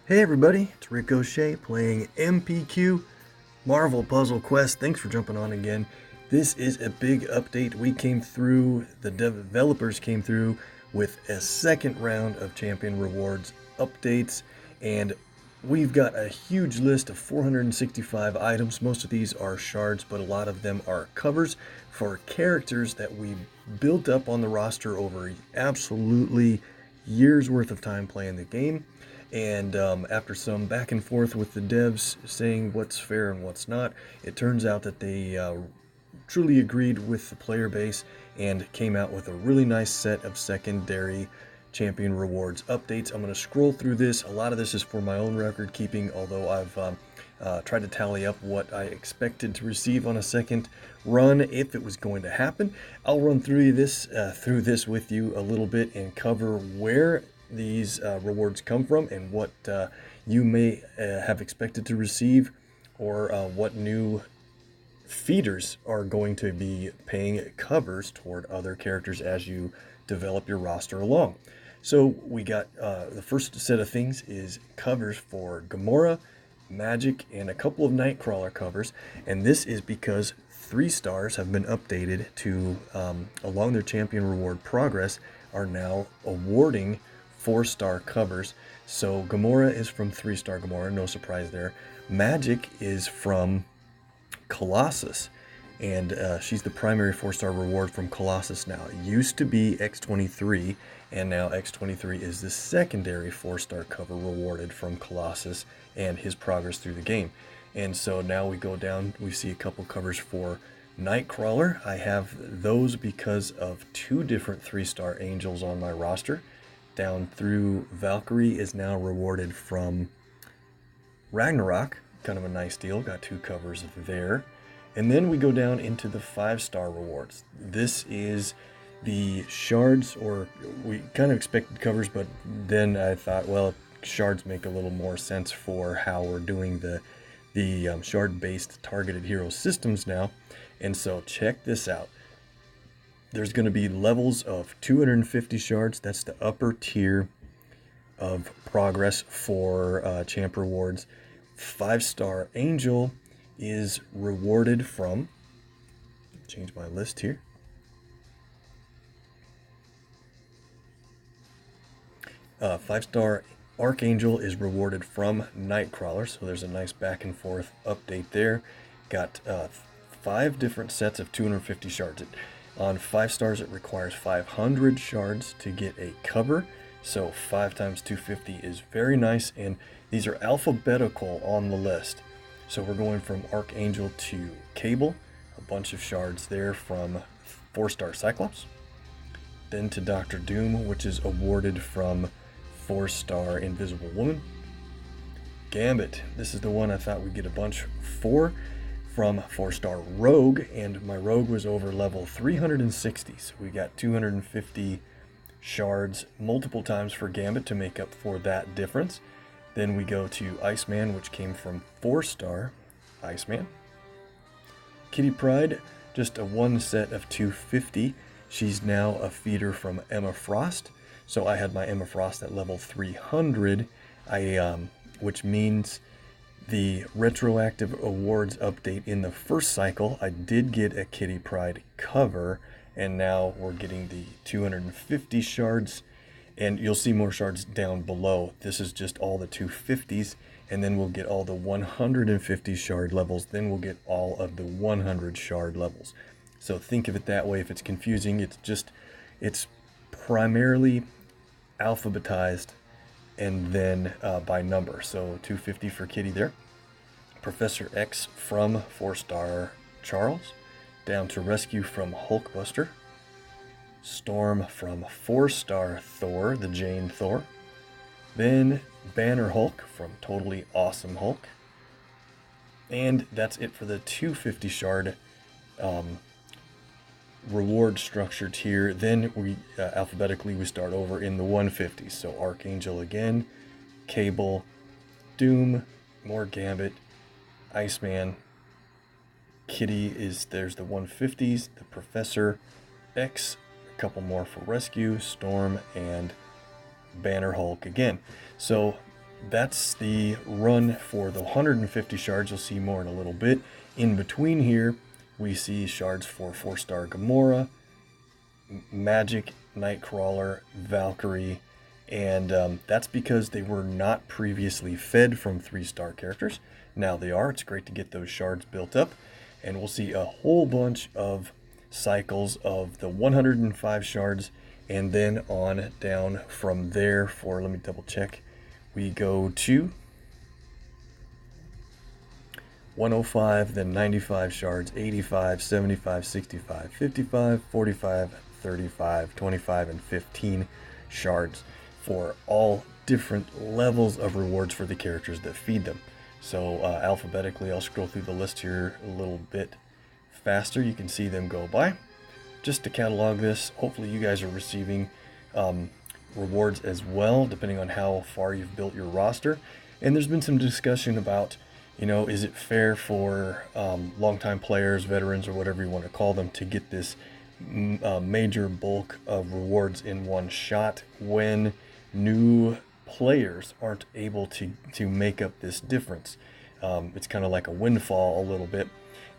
Hey everybody, it's Ricochet playing MPQ Marvel Puzzle Quest. Thanks for jumping on again. This is a big update. The developers came through with a second round of Champion Rewards updates, and we've got a huge list of 465 items. Most of these are shards, but a lot of them are covers for characters that we built up on the roster over absolutely years worth of time playing the game. And after some back and forth with the devs saying what's fair and what's not, it turns out that they truly agreed with the player base and came out with a really nice set of secondary champion rewards updates. I'm going to scroll through this. A lot of this is for my own record keeping, although I've tried to tally up what I expected to receive on a second run if it was going to happen. I'll run through this with you a little bit and cover where these rewards come from and what you may have expected to receive, or what new feeders are going to be paying covers toward other characters as you develop your roster along. So we got the first set of things is covers for Gamora, Magik, and a couple of Nightcrawler covers, and this is because 3 stars have been updated to, along their champion reward progress, are now awarding 4-star covers. So Gamora is from 3-star Gamora, no surprise there. Magik is from Colossus, and she's the primary 4-star reward from Colossus now. It used to be X-23, and now X-23 is the secondary 4-star cover rewarded from Colossus and his progress through the game. And so now we go down, we see a couple covers for Nightcrawler. I have those because of 2 different 3-star angels on my roster. Down through Valkyrie is now rewarded from Ragnarok. Kind of a nice deal. Got 2 covers there. And then we go down into the 5-star rewards. This is the shards, or we kind of expected covers, but then I thought, well, shards make a little more sense for how we're doing the shard-based targeted hero systems now. And so check this out. There's going to be levels of 250 shards. That's the upper tier of progress for champ rewards. 5-star angel is rewarded from, change my list here. 5-star Archangel is rewarded from Nightcrawler, so there's a nice back and forth update there. Got 5 different sets of 250 shards. On 5 stars, it requires 500 shards to get a cover, so 5 times 250 is very nice, and these are alphabetical on the list. So we're going from Archangel to Cable, a bunch of shards there from 4-star Cyclops, then to Dr. Doom, which is awarded from 4-star Invisible Woman. Gambit, this is the one I thought we'd get a bunch for, from 4-star Rogue, and my Rogue was over level 360, so we got 250 shards multiple times for Gambit to make up for that difference. Then we go to Iceman, which came from 4-star Iceman. Kitty Pryde, just a 1 set of 250. She's now a feeder from Emma Frost, so I had my Emma Frost at level 300, which means the retroactive awards update in the first cycle, I did get a Kitty Pryde cover, and now we're getting the 250 shards, and you'll see more shards down below. This is just all the 250s, and then we'll get all the 150 shard levels, then we'll get all of the 100 shard levels. So think of it that way. If it's confusing, it's primarily alphabetized and then by number. So 250 for Kitty there. Professor X from 4-star Charles, down to Rescue from Hulkbuster. Storm from 4-star Thor, the Jane Thor. Then Banner Hulk from Totally Awesome Hulk. And that's it for the 250 shard reward structure tier. Then we alphabetically we start over in the 150s. So Archangel again, Cable, Doom, more Gambit, Iceman, Kitty there's the 150s, the Professor X, a couple more for Rescue, Storm, and Banner Hulk again. So that's the run for the 150 shards. You'll see more in a little bit. In between here, we see shards for 4-star Gamora, Magik, Nightcrawler, Valkyrie, and that's because they were not previously fed from 3-star characters. Now they are. It's great to get those shards built up, and we'll see a whole bunch of cycles of the 105 shards, and then on down from there for, let me double check, we go to 105, then 95 shards, 85, 75, 65, 55, 45, 35, 25, and 15 shards for all different levels of rewards for the characters that feed them. So alphabetically, I'll scroll through the list here a little bit faster. You can see them go by. Just to catalog this, hopefully you guys are receiving rewards as well, depending on how far you've built your roster. And there's been some discussion about, you know, is it fair for longtime players, veterans, or whatever you want to call them, to get this major bulk of rewards in one shot when new players aren't able to make up this difference. It's kind of like a windfall a little bit,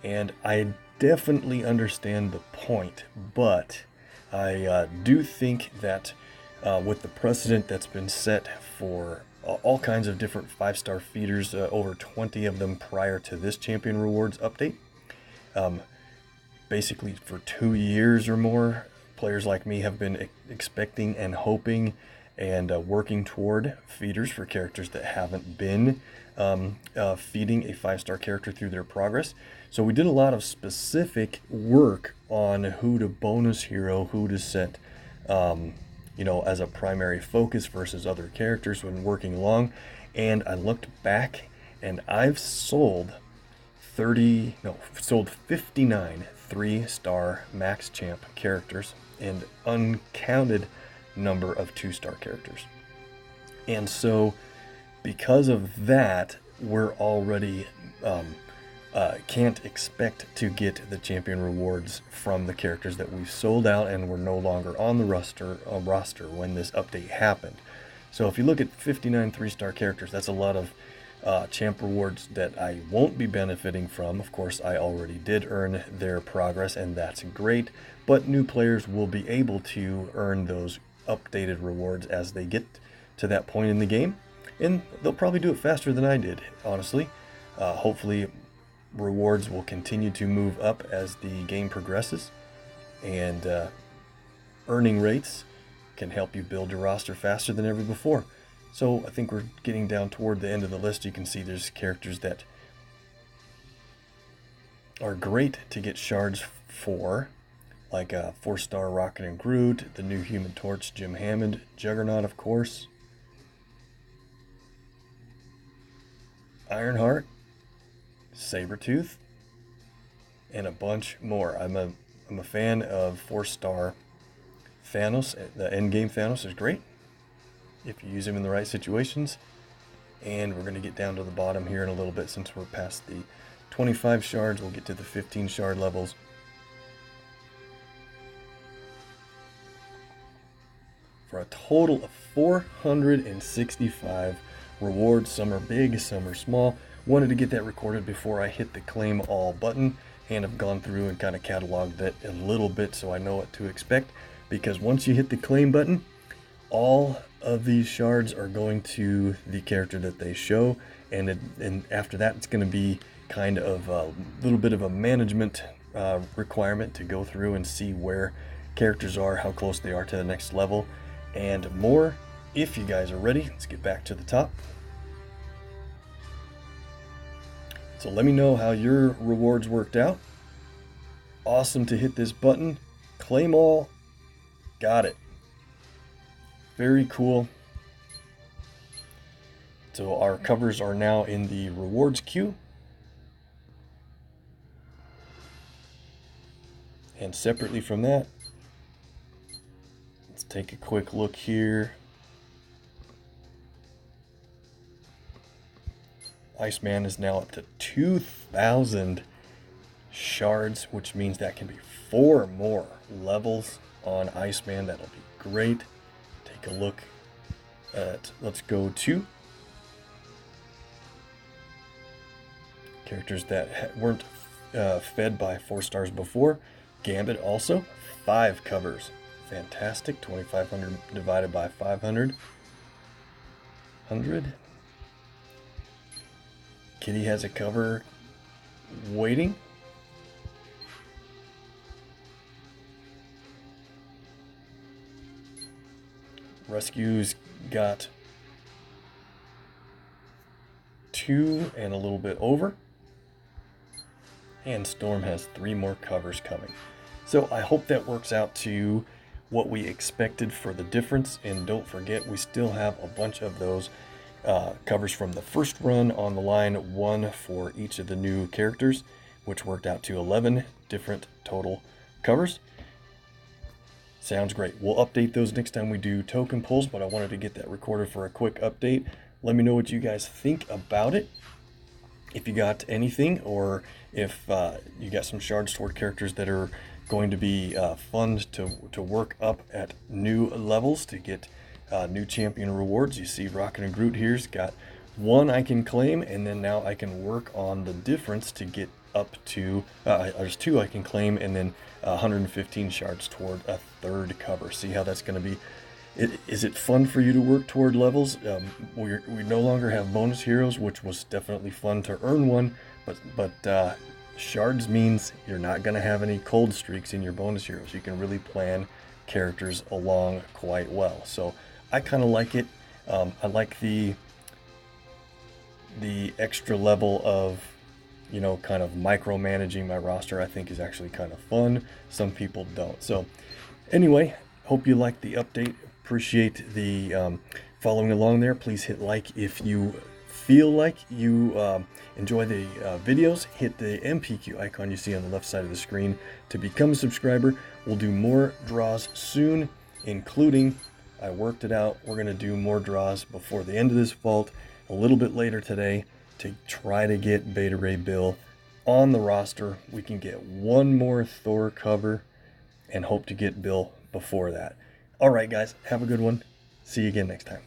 and I definitely understand the point, but I do think that with the precedent that's been set for all kinds of different 5-star feeders, over 20 of them prior to this Champion Rewards update, basically for 2 years or more, players like me have been expecting and hoping and working toward feeders for characters that haven't been feeding a 5-star character through their progress. So we did a lot of specific work on who to bonus hero, who to set you know, as a primary focus versus other characters when working along. And I looked back and I've sold 59 3-star max champ characters and uncounted number of 2-star characters. And so because of that, we're already can't expect to get the champion rewards from the characters that we've sold out and were no longer on the roster when this update happened. So if you look at 59 3-star characters, that's a lot of champ rewards that I won't be benefiting from. Of course, I already did earn their progress, and that's great, but new players will be able to earn those updated rewards as they get to that point in the game, and they'll probably do it faster than I did, honestly. Hopefully rewards will continue to move up as the game progresses, and earning rates can help you build your roster faster than ever before. So I think we're getting down toward the end of the list. You can see there's characters that are great to get shards for, like 4-star Rocket and Groot, the new Human Torch, Jim Hammond, Juggernaut, of course, Ironheart, Sabretooth, and a bunch more. I'm a fan of 4-star Thanos. The endgame Thanos is great if you use him in the right situations. And we're going to get down to the bottom here in a little bit. Since we're past the 25 shards, we'll get to the 15 shard levels. For a total of 465 rewards. Some are big, some are small. Wanted to get that recorded before I hit the claim all button, and I've gone through and kind of cataloged it a little bit so I know what to expect, because once you hit the claim button, all of these shards are going to the character that they show, and after that it's going to be kind of a little bit of a management requirement to go through and see where characters are, how close they are to the next level, and more. If you guys are ready, let's get back to the top. So let me know how your rewards worked out. Awesome to hit this button. Claim all. Got it. Very cool. So our covers are now in the rewards queue. And separately from that, let's take a quick look here. Iceman is now up to 2,000 shards, which means that can be 4 more levels on Iceman. That'll be great. Take a look at, let's go to Characters that weren't fed by 4 stars before. Gambit also, 5 covers. Fantastic. 2,500 divided by 500. 100. Kitty has a cover waiting. Rescue's got 2 and a little bit over. And Storm has 3 more covers coming. So I hope that works out to what we expected for the difference. And don't forget, we still have a bunch of those covers from the first run on the line, 1 for each of the new characters, which worked out to 11 different total covers. Sounds great. We'll update those next time we do token pulls, but I wanted to get that recorded for a quick update. Let me know what you guys think about it. If you got anything, or if you got some Shards toward characters that are going to be fun to work up at new levels to get new champion rewards. You see Rocket and Groot here's got 1 I can claim, and then now I can work on the difference to get up to, there's 2 I can claim, and then 115 shards toward a 3rd cover. See how that's going to be. Is it fun for you to work toward levels? We no longer have bonus heroes, which was definitely fun to earn one, but shards means you're not going to have any cold streaks in your bonus heroes. You can really plan characters along quite well. So I kind of like it. I like the extra level of, you know, kind of micromanaging my roster. I think is actually kind of fun. Some people don't. So anyway, hope you liked the update. Appreciate the following along there. Please hit like if you feel like you enjoy the videos. Hit the MPQ icon you see on the left side of the screen to become a subscriber. We'll do more draws soon, including, I worked it out, we're going to do more draws before the end of this vault, a little bit later today, to try to get Beta Ray Bill on the roster. We can get 1 more Thor cover and hope to get Bill before that. All right, guys, have a good one. See you again next time.